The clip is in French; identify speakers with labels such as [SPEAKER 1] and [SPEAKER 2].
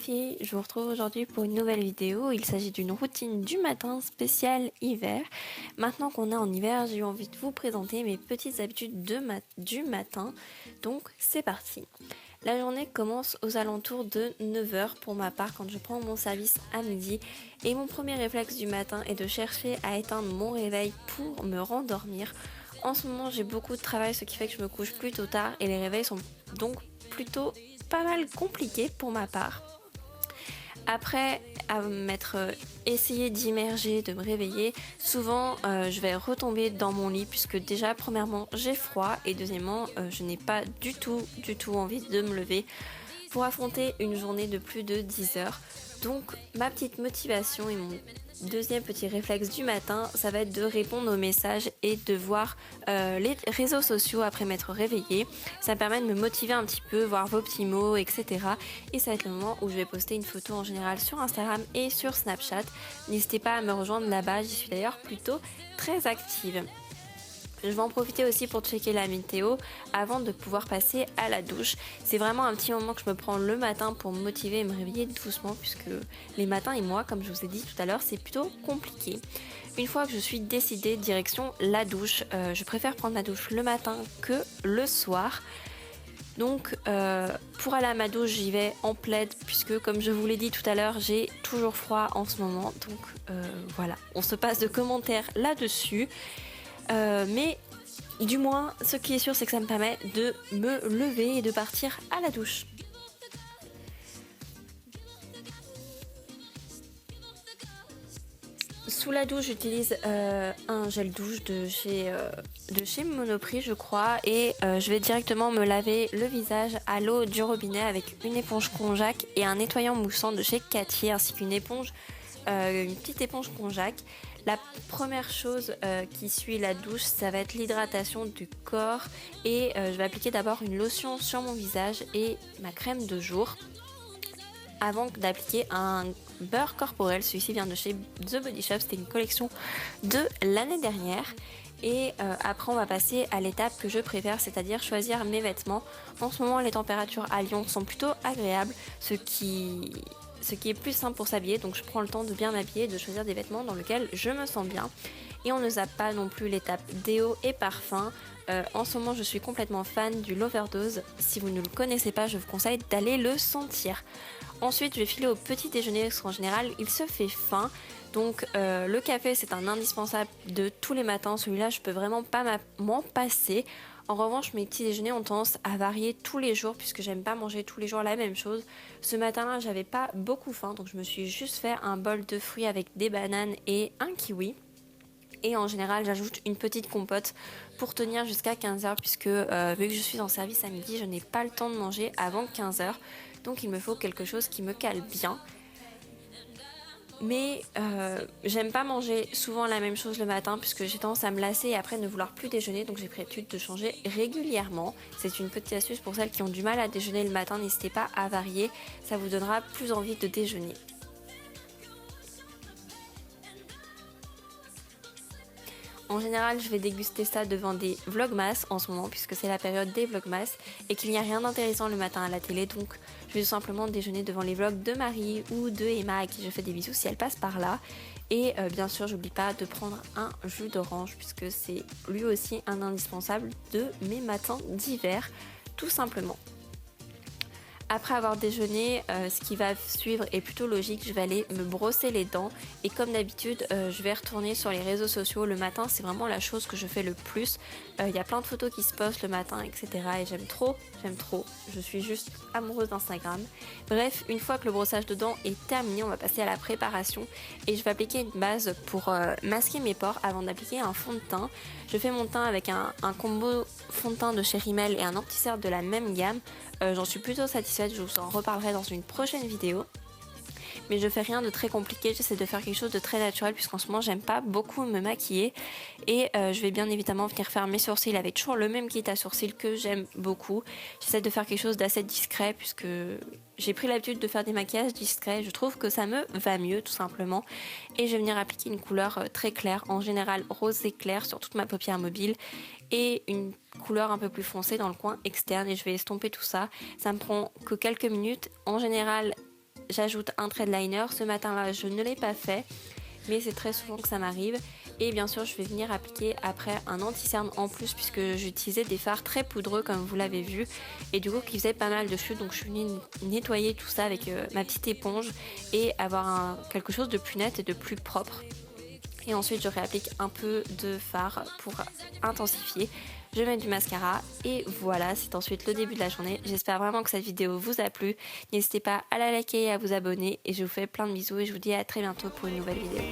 [SPEAKER 1] filles, je vous retrouve aujourd'hui pour une nouvelle vidéo. Il s'agit d'une routine du matin spéciale hiver. Maintenant qu'on est en hiver, j'ai eu envie de vous présenter mes petites habitudes du matin. Donc c'est parti. La journée commence aux alentours de 9h pour ma part quand je prends mon service à midi. Et mon premier réflexe du matin est de chercher à éteindre mon réveil pour me rendormir. En ce moment j'ai beaucoup de travail, ce qui fait que je me couche plutôt tard et les réveils sont donc plutôt pas mal compliqués pour ma part. Après m'être essayé d'immerger, de me réveiller, souvent je vais retomber dans mon lit puisque déjà premièrement j'ai froid et deuxièmement je n'ai pas du tout envie de me lever pour affronter une journée de plus de 10 heures. Donc ma petite motivation et mon deuxième petit réflexe du matin, ça va être de répondre aux messages et de voir les réseaux sociaux après m'être réveillée. Ça me permet de me motiver un petit peu, voir vos petits mots, etc. Et ça va être le moment où je vais poster une photo en général sur Instagram et sur Snapchat. N'hésitez pas à me rejoindre là-bas, j'y suis d'ailleurs plutôt très active. Je vais en profiter aussi pour checker la météo avant de pouvoir passer à la douche. C'est vraiment un petit moment que je me prends le matin pour me motiver et me réveiller doucement puisque les matins et moi, comme je vous ai dit tout à l'heure, c'est plutôt compliqué. Une fois que je suis décidée, direction la douche, je préfère prendre ma douche le matin que le soir. Donc pour aller à ma douche, j'y vais en plaid puisque comme je vous l'ai dit tout à l'heure, j'ai toujours froid en ce moment. Donc voilà, on se passe de commentaires là-dessus. Mais du moins, ce qui est sûr, c'est que ça me permet de me lever et de partir à la douche. Sous la douche, j'utilise un gel douche de chez Monoprix, je crois, et je vais directement me laver le visage à l'eau du robinet avec une éponge konjac et un nettoyant moussant de chez Cattier, ainsi qu'une éponge, une petite éponge konjac. La première chose qui suit la douche, ça va être l'hydratation du corps et je vais appliquer d'abord une lotion sur mon visage et ma crème de jour avant d'appliquer un beurre corporel. Celui-ci vient de chez The Body Shop, c'était une collection de l'année dernière. Et après on va passer à l'étape que je préfère, c'est-à-dire choisir mes vêtements. En ce moment les températures à Lyon sont plutôt agréables, ce qui est plus simple pour s'habiller, donc je prends le temps de bien m'habiller et de choisir des vêtements dans lesquels je me sens bien. Et on ne zappe pas non plus l'étape déo et parfum. En ce moment je suis complètement fan du Loverdose. Si vous ne le connaissez pas, je vous conseille d'aller le sentir. Ensuite je vais filer au petit déjeuner parce qu'en général il se fait faim. Donc le café c'est un indispensable de tous les matins, celui-là je peux vraiment pas m'en passer. En revanche, mes petits déjeuners ont tendance à varier tous les jours puisque j'aime pas manger tous les jours la même chose. Ce matin-là, j'avais pas beaucoup faim, donc je me suis juste fait un bol de fruits avec des bananes et un kiwi. Et en général, j'ajoute une petite compote pour tenir jusqu'à 15h puisque vu que je suis en service à midi, je n'ai pas le temps de manger avant 15h. Donc il me faut quelque chose qui me cale bien. Mais j'aime pas manger souvent la même chose le matin puisque j'ai tendance à me lasser et après ne vouloir plus déjeuner, donc j'ai pris l'habitude de changer régulièrement. C'est une petite astuce pour celles qui ont du mal à déjeuner le matin, n'hésitez pas à varier, ça vous donnera plus envie de déjeuner. En général, je vais déguster ça devant des vlogmas en ce moment puisque c'est la période des vlogmas et qu'il n'y a rien d'intéressant le matin à la télé, donc je vais tout simplement déjeuner devant les vlogs de Marie ou de Emma à qui je fais des bisous si elle passe par là. Et bien sûr, j'oublie pas de prendre un jus d'orange puisque c'est lui aussi un indispensable de mes matins d'hiver, tout simplement. Après avoir déjeuné, ce qui va suivre est plutôt logique, je vais aller me brosser les dents et comme d'habitude je vais retourner sur les réseaux sociaux. Le matin c'est vraiment la chose que je fais le plus, il y a plein de photos qui se postent le matin etc. et j'aime trop, je suis juste amoureuse d'Instagram. Bref, une fois que le brossage de dents est terminé, on va passer à la préparation et je vais appliquer une base pour masquer mes pores avant d'appliquer un fond de teint. Je fais mon teint avec un combo fond de teint de chez Rimmel et un anti-cerne de la même gamme. J'en suis plutôt satisfaite, je vous en reparlerai dans une prochaine vidéo. Mais je fais rien de très compliqué, j'essaie de faire quelque chose de très naturel puisqu'en ce moment j'aime pas beaucoup me maquiller. Et je vais bien évidemment venir faire mes sourcils avec toujours le même kit à sourcils que j'aime beaucoup. J'essaie de faire quelque chose d'assez discret puisque j'ai pris l'habitude de faire des maquillages discrets. Je trouve que ça me va mieux tout simplement. Et je vais venir appliquer une couleur très claire, en général rosé clair sur toute ma paupière mobile. Et une couleur un peu plus foncée dans le coin externe et je vais estomper tout ça. Ça me prend que quelques minutes. En général, j'ajoute un trait de liner. Ce matin-là, je ne l'ai pas fait, mais c'est très souvent que ça m'arrive. Et bien sûr, je vais venir appliquer après un anti-cerne en plus, puisque j'utilisais des fards très poudreux comme vous l'avez vu, et du coup qui faisait pas mal de chutes. Donc je suis venue nettoyer tout ça avec ma petite éponge et avoir quelque chose de plus net et de plus propre. Et ensuite je réapplique un peu de fard pour intensifier. Je mets du mascara et voilà, c'est ensuite le début de la journée. J'espère vraiment que cette vidéo vous a plu. N'hésitez pas à la liker et à vous abonner. Et je vous fais plein de bisous et je vous dis à très bientôt pour une nouvelle vidéo.